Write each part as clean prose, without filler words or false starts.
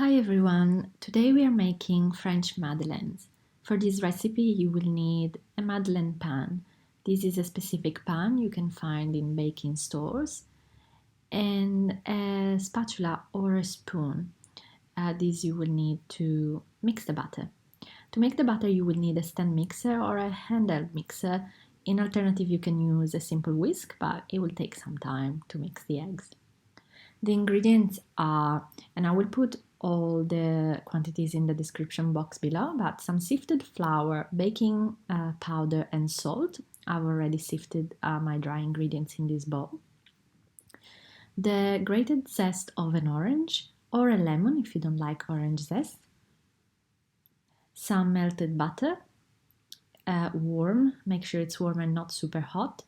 Hi everyone, today we are making French madeleines. For this recipe you will need a madeleine pan. This is a specific pan you can find in baking stores, and a spatula or a spoon. This you will need to mix the butter. To make the butter you will need a stand mixer or a handheld mixer. In alternative you can use a simple whisk, but it will take some time to mix the eggs. The ingredients are, and I will put all the quantities in the description box below, but some sifted flour, baking powder and salt. I've already sifted my dry ingredients in this bowl. The grated zest of an orange or a lemon if you don't like orange zest. Some melted butter, warm, make sure it's warm and not super hot.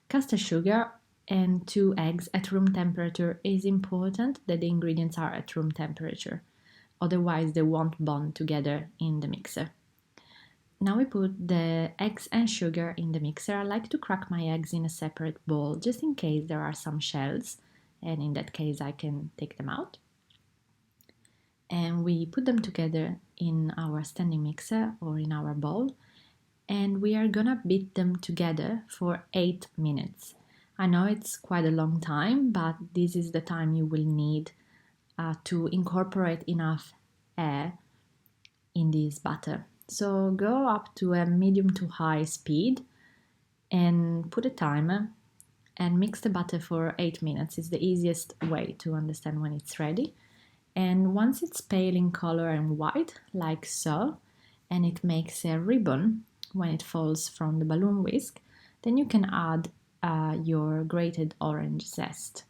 Caster sugar and 2 eggs at room temperature. Is important that the ingredients are at room temperature, otherwise they won't bond together in the mixer. Now we put the eggs and sugar in the mixer. I like to crack my eggs in a separate bowl just in case there are some shells, and in that case I can take them out. And we put them together in our standing mixer or in our bowl, and we are gonna beat them together for 8 minutes. I know it's quite a long time, but this is the time you will need to incorporate enough air in this butter. So go up to a medium to high speed and put a timer and mix the butter for 8 minutes. It's the easiest way to understand when it's ready. And once it's pale in color and white, like so, and it makes a ribbon when it falls from the balloon whisk, then you can add your grated orange zest.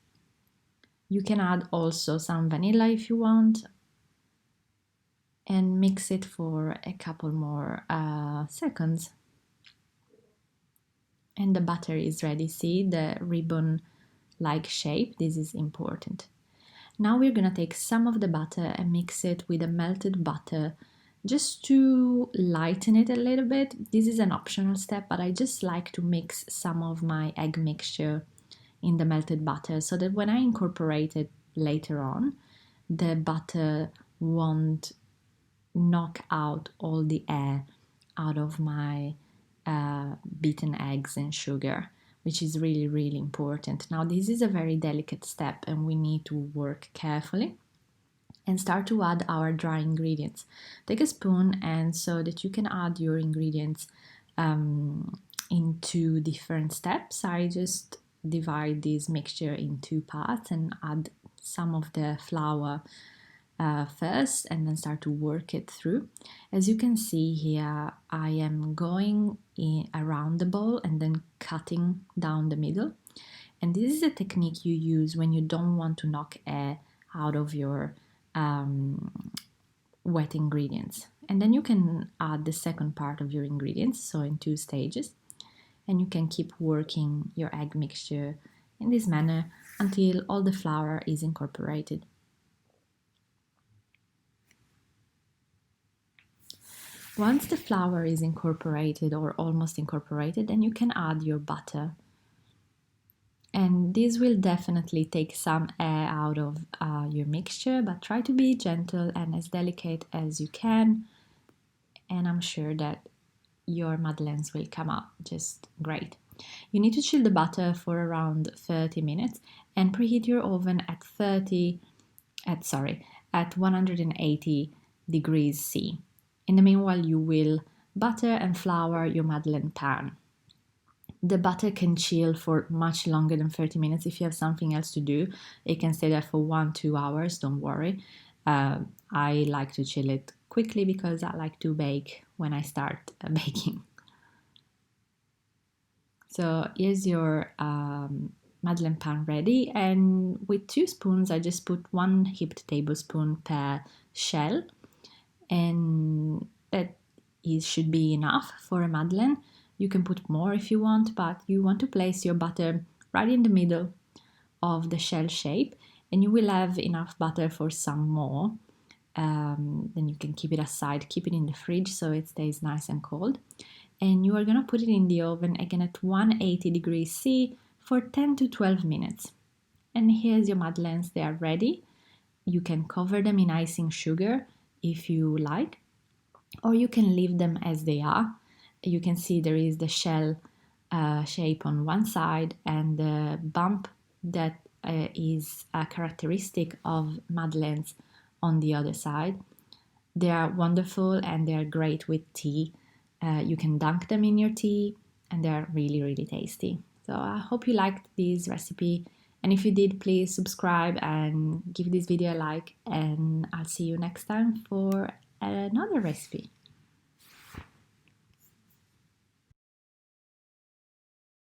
You can add also some vanilla if you want, and mix it for a couple more seconds. And the butter is ready. See the ribbon-like shape? This is important. Now we're gonna take some of the butter and mix it with the melted butter just to lighten it a little bit. This is an optional step, but I just like to mix some of my egg mixture in the melted butter so that when I incorporate it later on, the butter won't knock out all the air out of my beaten eggs and sugar, which is really important. Now this is a very delicate step and we need to work carefully and start to add our dry ingredients. Take a spoon, and so that you can add your ingredients in 2 different steps, I just divide this mixture in 2 parts and add some of the flour first and then start to work it through. As you can see here, I am going around the bowl and then cutting down the middle. And this is a technique you use when you don't want to knock air out of your wet ingredients. And then you can add the second part of your ingredients, so in 2 stages, and you can keep working your egg mixture in this manner until all the flour is incorporated. Once the flour is incorporated or almost incorporated, then you can add your butter. And this will definitely take some air out of your mixture, but try to be gentle and as delicate as you can. And I'm sure that your madeleines will come out just great. You need to chill the butter for around 30 minutes and preheat your oven at 180 degrees C. In the meanwhile, you will butter and flour your madeleine pan. The butter can chill for much longer than 30 minutes. If you have something else to do, it can stay there for 1-2 hours, don't worry. I like to chill it quickly because I like to bake when I start baking. So here's your madeleine pan ready, and with 2 spoons I just put 1 heaped tablespoon per shell, and that should be enough for a madeleine. You can put more if you want, but you want to place your butter right in the middle of the shell shape, and you will have enough butter for some more. Then you can keep it aside, keep it in the fridge so it stays nice and cold. And you are gonna put it in the oven again at 180 degrees C for 10 to 12 minutes. And here's your madeleines, they are ready. You can cover them in icing sugar if you like, or you can leave them as they are. You can see there is the shell shape on one side and the bump that is a characteristic of Madeleines on the other side. They are wonderful and they are great with tea. You can dunk them in your tea and they are really, really tasty. So I hope you liked this recipe. And if you did, please subscribe and give this video a like. And I'll see you next time for another recipe.